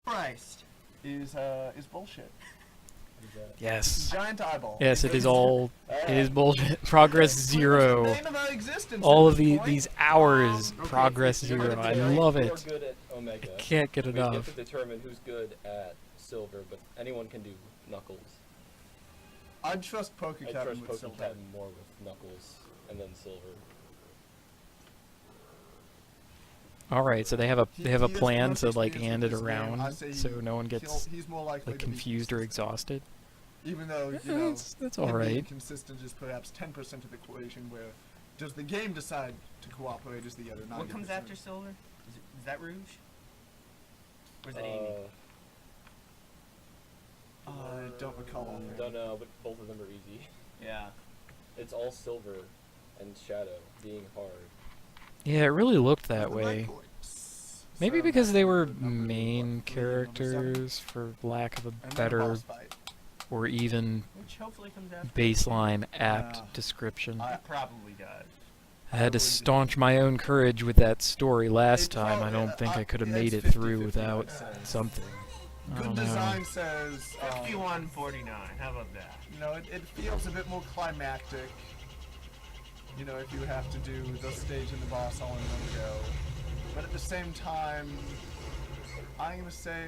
Christ. Is bullshit. Yes. Giant eyeball. Yes, it is all. It is bullshit. Progress zero. Name of our existence All at of this point. these hours. Okay, Progress you're zero. gonna I do it. love We're it. good at Omega. I can't get We enough. get to determine who's good at Silver, but anyone can do Knuckles. I'd trust I Pokecapn trust with Silver. Pokecapn more with Knuckles, and then Silver. All right, so they have a He is the plan most to like experienced hand it with this game. I around say so no one gets he's more likely like to be confused or consistent. exhausted. Even though, you Yeah, know, that's him all being right. consistent is perhaps 10% of the equation, where does the game decide to cooperate is the other 90%. What comes after Silver? Is that Rouge? Or is that Amy? I don't recall. Don't know, but both of them are easy. Yeah. It's all Silver and Shadow being hard. Yeah, it really looked that Number way. 9 points. Maybe So because they that's were number main what, three and number seven? characters, for lack of a And then a better boss fight. or even Which hopefully comes after. baseline apt Yeah. description. It probably does. I had to staunch my own courage with that story last It time. I probably- don't think I could have made it's it through 50-50, without I'd say. something. I Good don't know. design says, 51-49. How about that? you know, it feels a bit more climactic. You know, if you have to do the stage and the boss all in one go. But at the same time, I'm gonna say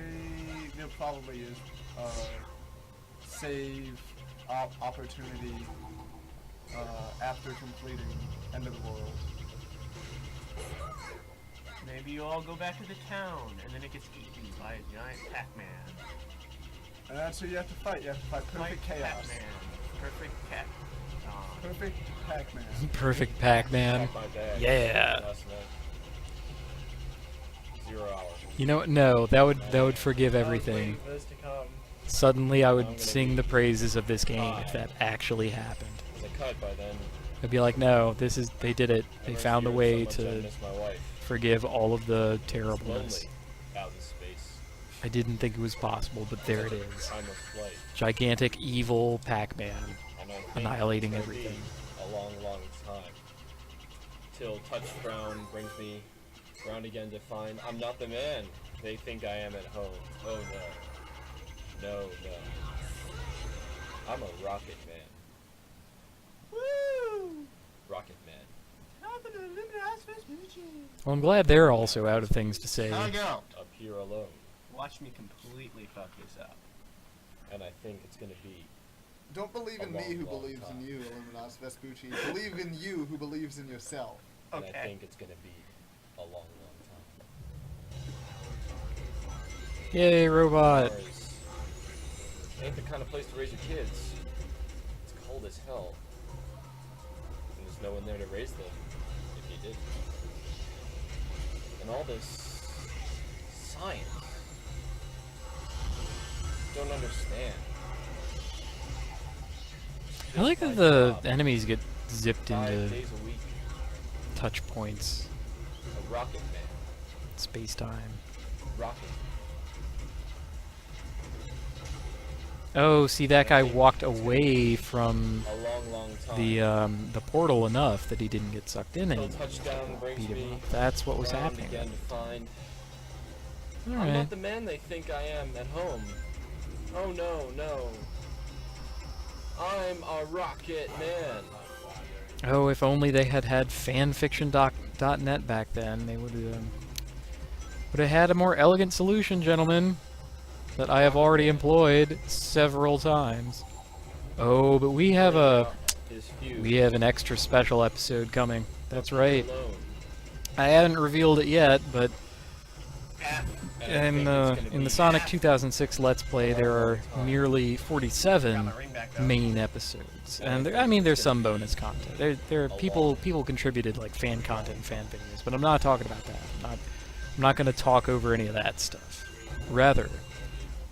there probably is save opportunity after completing End of the World. Maybe you all go back to the town, and then it gets eaten by a giant Pac-Man. And that's who you have to fight. You have to fight Perfect Like Chaos. Pac-Man. Perfect cat. Perfect Pac-Man. Perfect Pac-Man. Not my bad. Yeah. Last night. 0 hours. You know what? No, that would forgive everything. For this to come. Suddenly, I I'm would gonna sing be the praises of this game if that actually happened. Was I cut by then? I'd be like, no, they did it. They Everyone's found a here way so much I to miss my wife. forgive all of the It's terribleness. lonely out in space. I didn't think it was possible, but there it is. Time of flight. Gigantic, evil Pac-Man. I don't think Annihilating it's gonna everything. be a long, long time. Till touchdown brings me round again to find I'm not the man they think I am at home. Oh no. No, no. I'm a rocket man. Woo! Rocket man. Well, I'm glad they're also out of things to say. How'd it go? Up here alone. Watch me completely fuck this up. And I think it's gonna be Don't believe in A me long, who long believes time. in you, Illuminus Vespucci. Believe in you who believes in yourself. and I Okay. think it's gonna be a long, long time. Yay, robot. Mars ain't the kind of place to raise your kids. It's cold as hell. And there's no one there to raise them, if you did. And all this science. Don't understand. I like that Just the my job, enemies get zipped 5 into days a week, touch points, a rocket man. space-time. Rocket. Oh, see, that guy walked away from A long, long time. the portal enough that he didn't get sucked in Till and touchdown brings beat him me up. That's what was round happening. again to find I'm Alright. not the man they think I am at home. Oh no, no. I'm a rocket man. Oh, if only they had had fanfiction.net back then, they would have had a more elegant solution, gentlemen, that I have already employed several times. Oh, but we have an extra special episode coming. That's right. I haven't revealed it yet, but in the Sonic 2006 Let's Play, there are nearly 47 main episodes, and there's some bonus content. There are people contributed like fan content and fan videos, but I'm not talking about that. I'm not going to talk over any of that stuff. Rather,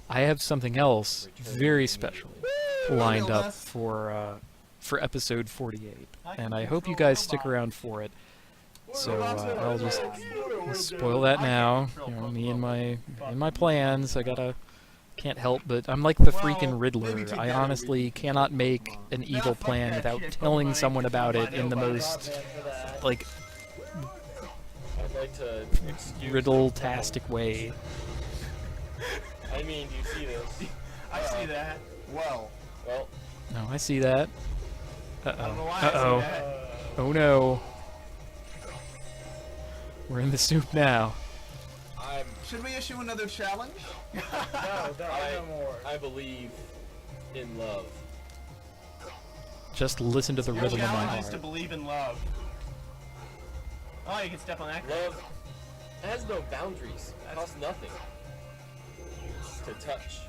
I have something else very special lined up for episode 48, and I hope you guys stick around for it. So I'll just spoil that now. You know, me and my plans. Can't help but I'm like the freaking Riddler. I honestly cannot make an evil plan without telling someone about it in the most like I'd like to excuse riddle-tastic way. I mean, do you see this? I see that. Well, Well, No, I see that. I don't know Uh-oh. why I Uh-oh. see that. Oh no. We're in the soup now. I'm. should we issue another challenge? No, no more. I believe in love. Just listen to the Your rhythm of my challenge is to heart. believe in love. Oh, you can step on that. Love has no boundaries. It costs nothing to touch.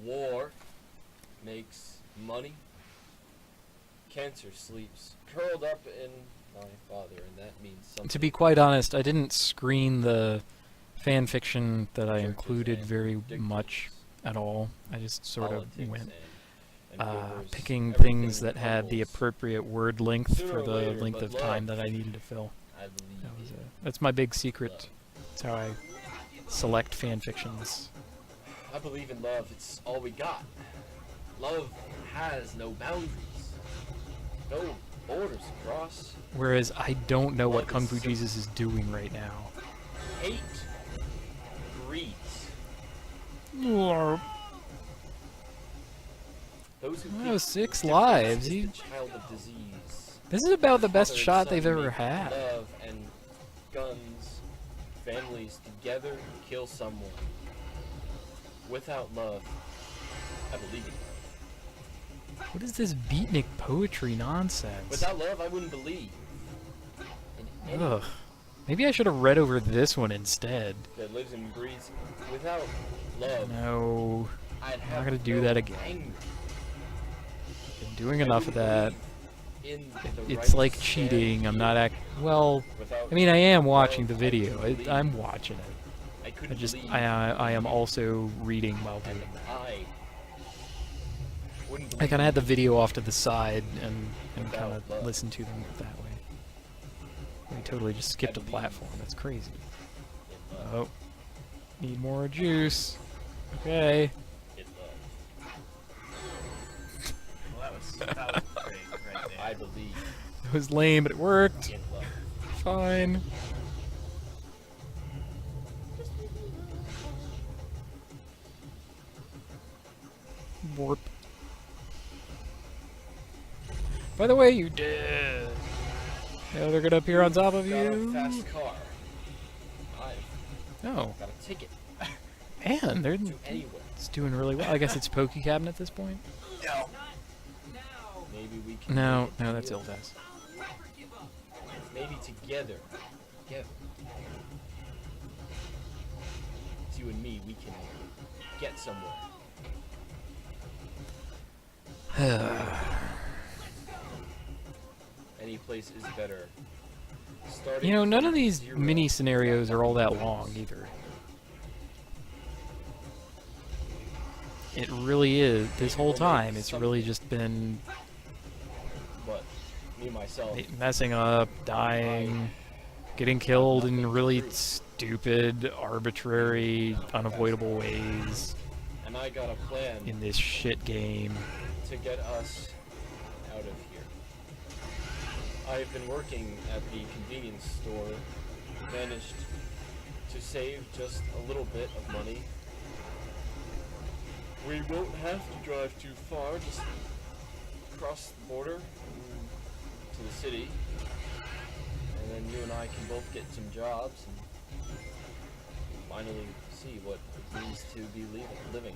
War makes money. Cancer sleeps curled up in my father, and that means something. To be quite honest, I didn't screen the fan fiction that I Churches included and very dictators, much at all. I just sort of politics went and rivers, picking everything things that had the crumbles. appropriate word length Sooner for or the later, length but of time love. that I needed to fill. I believe in That's my big secret. love. That's how I select fan fictions. I believe in love. It's all we got. Love has no boundaries, no borders to cross. Whereas I don't know what Love Kung is Fu simple. Jesus is doing right now. Hate breeds. Oh, Those who oh, think 6 difference lives. is He, the child of disease. this is about the best Father and shot son they've ever make had. Love and guns, families together kill someone. Without love, I believe in love. What is this beatnik poetry nonsense? Without love, I wouldn't believe in anyone Ugh. Maybe I should have read over this one instead. that lives and breathes. Without love, No. I'd not have gonna do no that again. anger. Been doing I enough of wouldn't that. believe in the It's right like to cheating. stand I'm not well. here without I mean, I am watching love, the I video. couldn't believe. I'm watching it. I couldn't believe. I am also reading while doing and that. I wouldn't I believe kind of had the video off to the side and Without kind of love. listened to them that way. We totally just skipped a believe platform. That's crazy. in love. Oh, need more juice. Okay. In love. Well, that was great right there. I believe It was lame, but it worked. in love. Fine. Warp. By the way, you did. Yeah, they're gonna appear on top of Got a you. fast car. I've Oh, got a ticket man, they're to anywhere. it's doing really well. I guess it's Pokecapn at this point. Maybe we can. No, make a no, that's deal. Ildas. Maybe together. Together. It's you and me. We can get somewhere. Any place is better. Starting You know, none of from these 0. mini scenarios are all that long either. It really is. This whole time, it's really just been But me myself. messing up, dying, getting killed in really stupid, arbitrary, unavoidable ways And I got a plan in this shit game. to get us out of here. I've been working at the convenience store, managed to save just a little bit of money. We won't have to drive too far, just cross the border to the city, and then you and I can both get some jobs and finally see what it means to be living.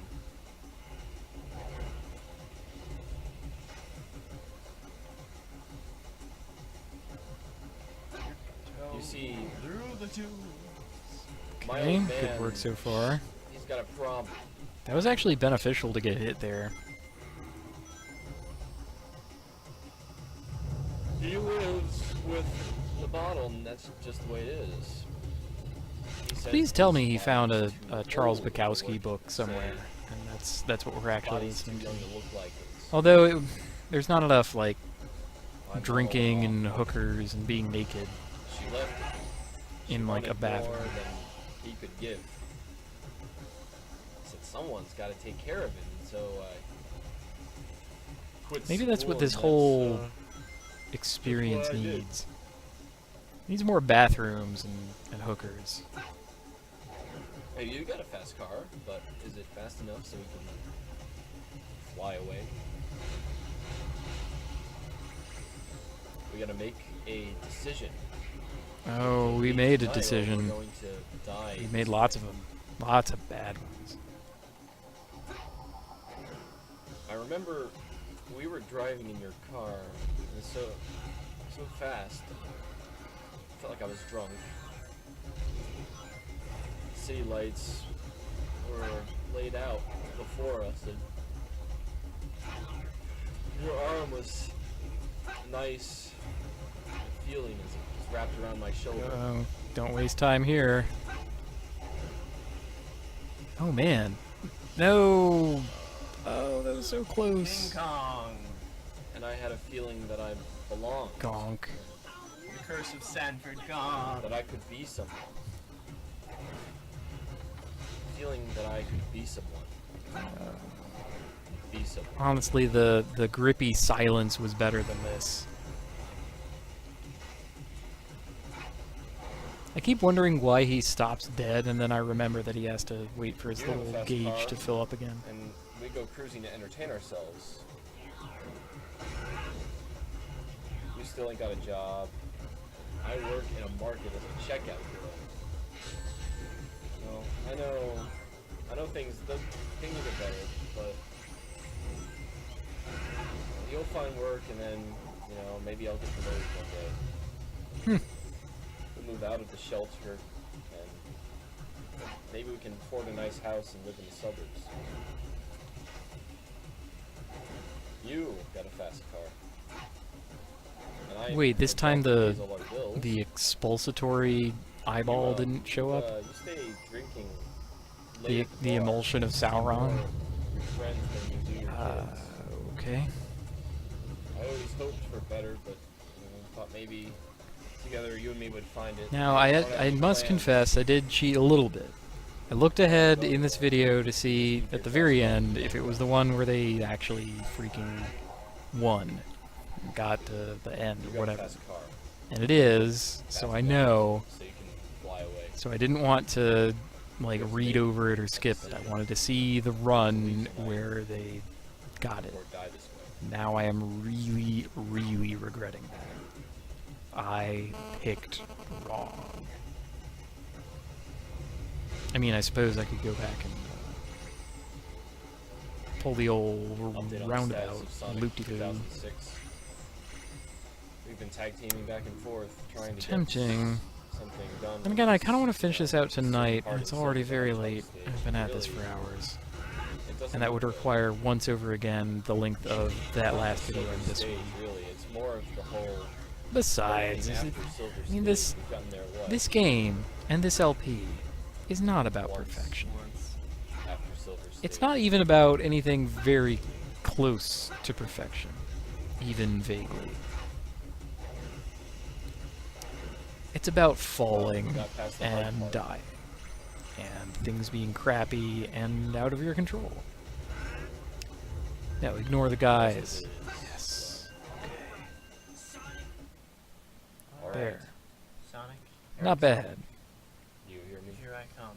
You see, Through the tubes. my Okay, old good man, work so far. he's got a problem. That was actually beneficial to get hit there. He lives with the bottle, and that's just the way it is. He says Please tell me his he found a, body's a too Charles old for Bukowski what book you somewhere, say. and that's what we're actually Body's too listening to. young to look like this. Although there's not enough like I'm drinking all and wrong. hookers and being naked She left. She in like a wanted bathroom. more than he could give. Said someone's got to take care of it, and so I quit. Maybe that's school, what this and whole that's, experience I did. needs. Needs more bathrooms and hookers. Hey, you got a fast car, but is it fast enough so we can fly away? We gotta make a decision. Oh, we made a Tonight, or decision. We're going to die. We made lots of them. Lots of bad ones. I remember we were driving in your car, and so fast. I felt like I was drunk. City lights were laid out before us, and your arm was nice feeling as it was wrapped around my shoulder. Oh, don't waste time here. Oh man. No! Oh, that was so close. King Kong. And I had a feeling that I belonged. Gonk. The curse of Sanford Gone. That I could be someone. Feeling that I could be someone. Be someone. Honestly, the grippy silence was better than this. I keep wondering why he stops dead, and then I remember that he has to wait for his You have a little fast gauge car, to fill up again. And we go cruising to entertain ourselves. We still ain't got a job. I work in a market as a checkout girl. No, I know things are better, but you'll find work, and then, you know, maybe I'll get promoted one day. We'll move out of the shelter, and maybe we can afford a nice house and live in the suburbs. You got a fast car. And I Wait, this time pays all our bills. the expulsatory eyeball didn't show up? You stay drinking The late at bar. emulsion of Sauron? More your friends than you do your kids. Okay. I always hoped for better, but thought maybe together you and me would find it. Now, Don't I have any must plans. confess, I did cheat a little bit. I looked ahead in this video to see, at the very end, if it was the one where they actually freaking won. Got to the end, You or got a whatever. fast car, And it is, so fast I enough know. So you can fly away. So I didn't want to, like, read over it or skip it. I wanted to see the run where they got it. Or die this way. Now I am really, really regretting that. I picked wrong. I mean, I suppose I could go back and pull the old Update on the roundabout, status of Sonic loop-de-loo. 2006. We've been tag teaming back and forth, trying to Tempting. get something done. And again, I kind of want to finish this out tonight, Part and of it's the already circuit very on the late. stage. I've been at this for Really, hours. it doesn't And that look would good. require once over again the length of that last video and this Stage, one. really. It's more of the whole Besides, learning is it, after Silver I mean, Stage. We've gotten there, what, this game and this LP is not about Once. perfection. after Silver Stage. It's not even about anything very close to perfection, even vaguely. It's about falling Got past the hard and part. dying, and things being crappy and out of your control. Now ignore the guys. Yes. All There. right. Sonic, Not bad. You hear me? here I come.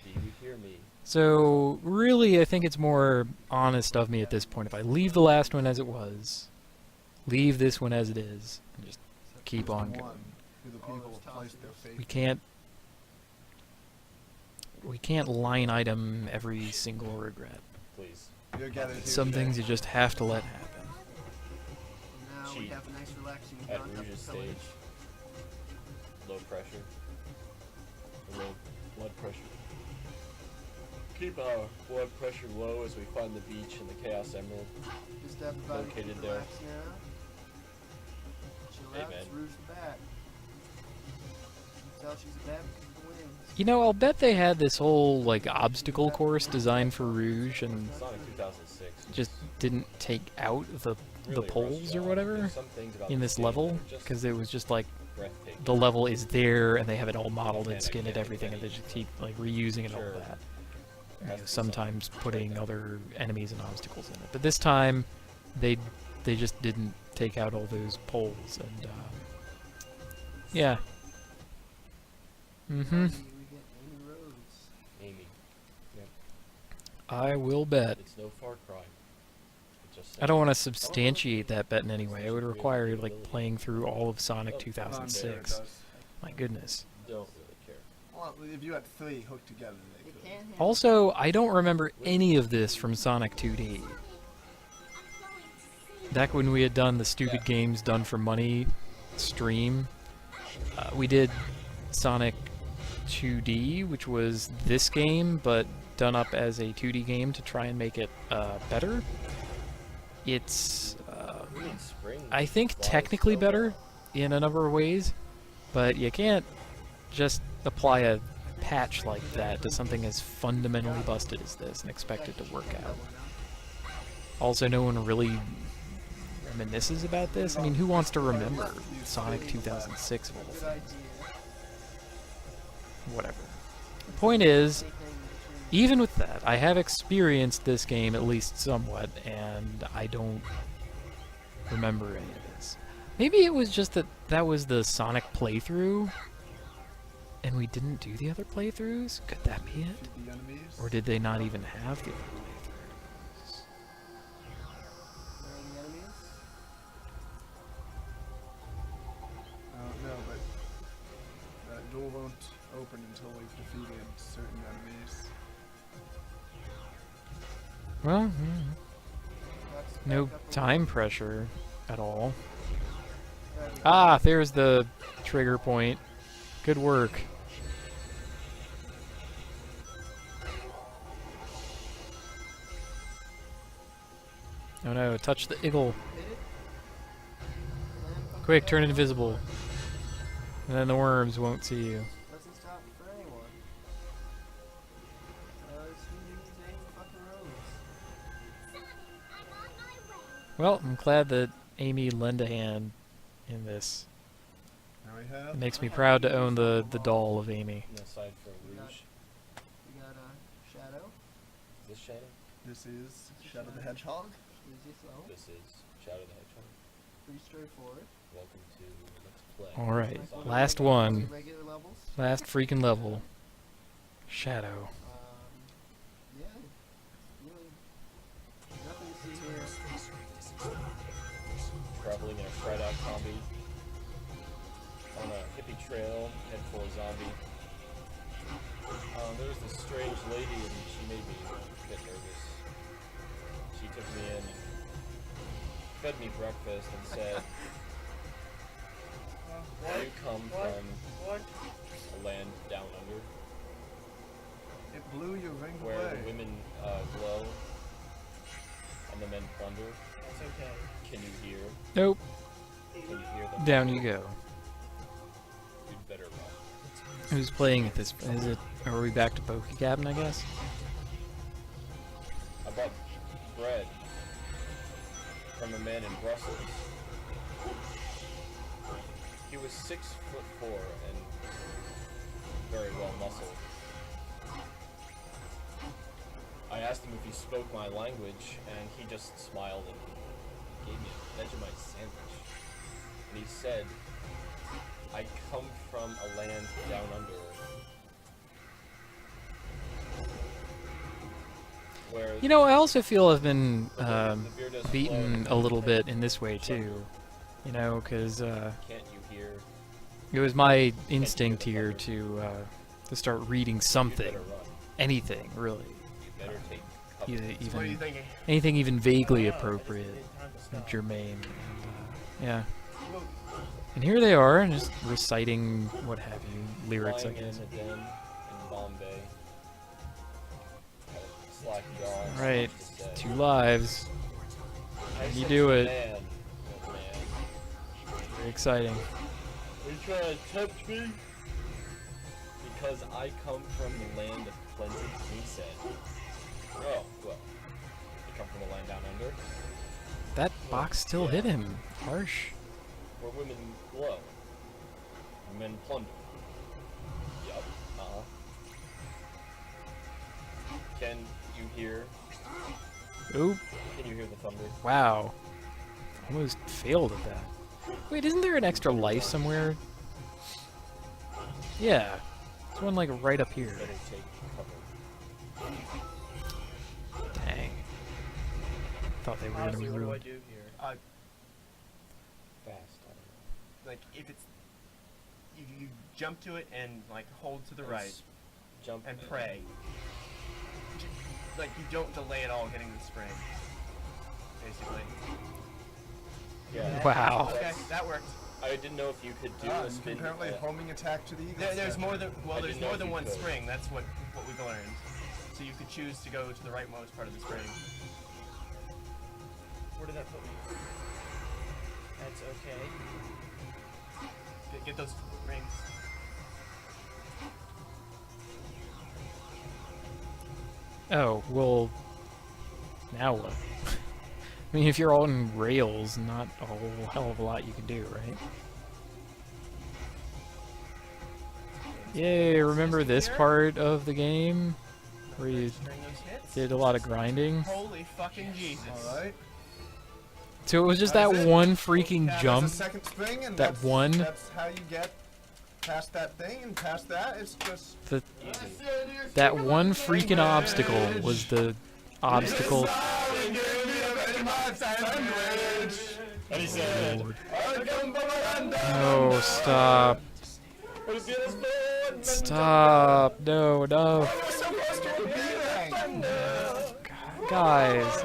Do you hear me? So, really, I think it's more honest of me at this point. If I leave the last one as it was, leave this one as it is, and just keep on going. Who the people have placed their faith We can't line item every single regret. Please. in. You'll get it here Some today. things you just have to let happen. Now we Cheat. have a nice relaxing At contact Rouge's facility. stage. Low pressure. Low blood pressure. Keep our blood pressure low as we find the beach and the Chaos Emerald. Just everybody Located can there. relax now. Chill Hey, out, man. it's Rouge the Bat. You can tell she's a bat because of the wings. You know, I'll bet they had this whole, like, obstacle course designed for Rouge and Sonic 2006. just didn't take out the Really rough poles or job. whatever There's some things about in this this game level, that are just because it was just like breathtaking. the level is there and they have it all modeled and Mechanic, skinned and mechanic, everything, and they mechanic. just keep like reusing it all Sure. of that. There You has know, to be something sometimes right putting there. other enemies and obstacles in it, but this time they just didn't take out all those poles, and yeah. Finally, we get Amy Rose. Amy I will bet. It's no Far Cry. It just I don't want to substantiate that bet in any way. It would require like playing through all of Sonic I'm sure it 2006. does. My goodness. don't really care. Well, if you had 3 hooked together, they It could. can handle Also, I don't remember any of this from Sonic 2D. Back when we had done the stupid games done for money stream, we did Sonic 2D, which was this game, but done up as a 2D game to try and make it better. It's, We need spring I think, flies technically so better well. in a number of ways, but you can't just apply a patch like that to something as fundamentally busted as this and expect it to work out. Also, no one really reminisces about this. I mean, who wants to remember Sonic 2006 of all Good things? idea. Whatever. Point is, Anything between even with that, I have experienced this game at least somewhat, and I don't remember any of this. Maybe it was just that that was the Sonic playthrough, and we didn't do the other playthroughs? Could that be it? Shoot the enemies. Or did they not even have the other playthroughs? where are the enemies? I don't know, but that door won't open until we've defeated certain enemies. Well, Let's no back up a time pressure at all. little. Right. Ah, there's the trigger point. Good work. Oh no, touch the eagle. Hit it. Land fucking Quick, back turn up. invisible. And then the worms won't see you. Doesn't stop for anyone. Using fucking roads. Well, I'm glad that Amy lent a hand in this. Now we have. It makes me proud to own the doll of Amy. And aside from Rouge, We got Shadow. this Shadow, This is Shadow the Hedgehog. Easy flow. this is Shadow the Hedgehog. Pretty straightforward. Welcome to Let's Play. Alright, Nice last regular- one. Regular levels. Last freaking level. Shadow. Yeah. Really. Nothing to see here. Traveling in a fried out combi on a hippie trail, head for a zombie. There was this strange lady and she made me a bit nervous. She took me in and fed me breakfast and said, "You come from a land down under It blew your ring where away. the women glow and the men plunder. That's okay. Can you hear? Nope. Can you hear them? Down you go. You'd better run." Who's playing at this? Is it? Are we back to Pokecapn, I guess? I bought bread from a man in Brussels. He was 6'4" and very well muscled. I asked him if he spoke my language, and he just smiled and gave me a Vegemite sandwich. And he said, "I come from a land down under, where You know, I also feel I've been the beer does beaten flow. a little bit in this way too. You know, because Can't you hear? it was my instinct here to start reading You'd something, better run. anything really, You better take cover. either, So what are you even thinking? anything even vaguely Oh, I just appropriate, needed time to stop. germane. And, yeah. And here they are, and just reciting what have you, lyrics, I Lying in guess. a den in Bombay. Had a slack jaw. Right, much to say. 2 lives. I you said do to it. the man, "Old man, Very exciting. are you trying to tempt me?" Because I come from the land of plenty, he said. "Oh, well, you come from a land down under, That box still hit him. Harsh. where women glow, and men plunder." Yup, uh-huh. Can you hear? Oop. Can you hear the thunder? Wow. Almost failed at that. Wait, isn't there an extra life somewhere? Yeah. There's one like right up here. Better take cover. thought they were going to Honestly, be what do I ruined. do here? Fast. I don't Like if it's you jump to it and like hold to the know. right Jump and pray. Like you don't delay at all getting the spring. Basically. Yeah. Wow. Okay, that worked. I didn't know if you could do Ah, a you spin. can apparently homing attack to the eagle. There's more than I there's didn't know more if than you one could. spring. That's what we've learned. So you could choose to go to the rightmost part of the spring. Where did that put me? That's okay. Get those rings. Oh, well, now what? I mean, if you're on rails, not a whole hell of a lot you can do, right? Yay, remember this part of the game? Where you String those hits. did a lot of grinding? Holy fucking Jesus! All right. So it was just that That's it. one freaking There's a jump. There's a second spring, and That that's, one? That's how you get past that thing, and past that, it's just. The, that one freaking obstacle was the obstacle. And he said, Lord. No, stop. Stop. No, no. Guys.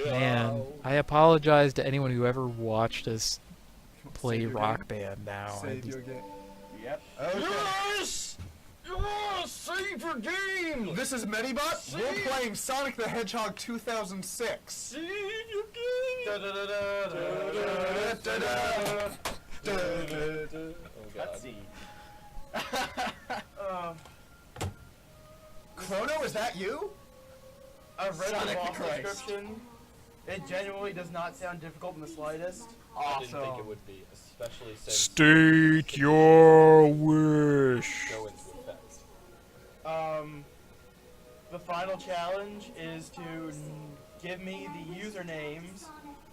Man, I apologize to anyone who ever watched us play Save your Rock Band now. Save your game. Yep. Okay. Yes! Yes! Save your game! This is Medibot. We're playing Sonic the Hedgehog 2006. Save your game! Oh god. Uh, Chrono, is that you? I've read the Sonic boss Christ. description. It genuinely does not sound difficult in the slightest. I didn't think it would be, especially since State your wish. go into effect. The final challenge is to give me the usernames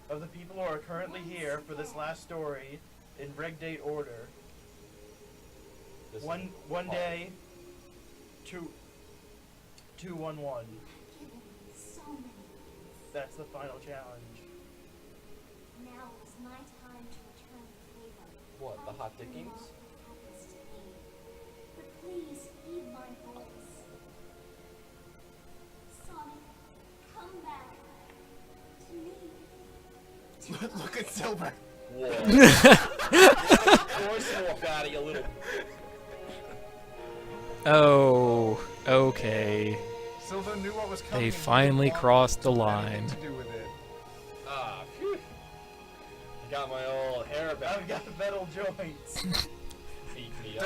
of the people who are currently here for this last story in reg date order. This One hard. day, 211. That's the final challenge. Now is my time to return the favor. What, the hot dickings? Happens to me. But please heed my voice. Sonic, come back to me. Look at Silver. Whoa. Voice walk out of you little. Oh, okay. Silver knew what was coming. They and he finally didn't want crossed the to have line. anything to do with it. Ah, phew. I got my old hair back. I've got metal joints. Beat me up.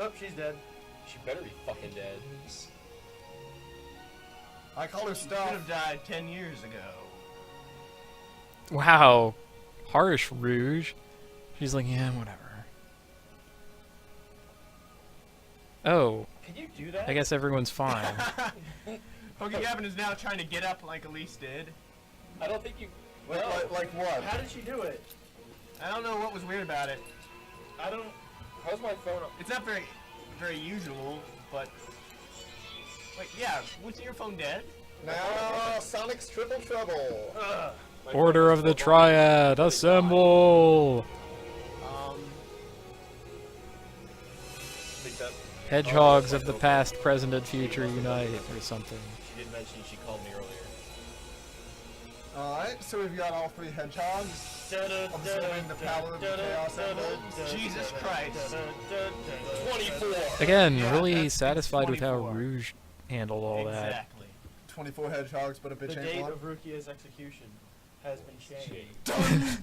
Oh, she's dead. She better be fucking dead. I call her Could stuff. have died 10 years ago. Wow. Harsh, Rouge. She's like, yeah, whatever. Oh, Can you do that? I guess everyone's fine. Pokecapn is now trying to get up like Elise did. I don't think you. Like what? How did she do it? I don't know what was weird about it. I don't. How's my phone up? It's not very usual, but wait, yeah, wasn't your phone dead? Now, Sonic's triple trouble. Ugh. My Order phone of is the still Triad, assemble! Um, I think that Hedgehogs of the past, present, and future unite, or something. she did mention she called me earlier. Alright, so we've got all three hedgehogs. Observing the power of the Chaos Emerald. Jesus Christ. 24. Again, Yeah, really that's satisfied with how 24. Rouge handled all that. Exactly. 24 hedgehogs, but a The bitch ain't date one. of Rukia's execution has been changed. Done.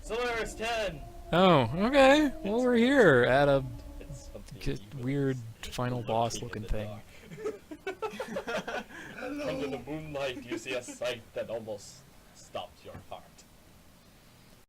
Solaris 10. Oh, okay. Well, we're here at a It's something g- you weird final boss looking in the thing. dark. Under the moonlight, you see a sight that almost stops your heart.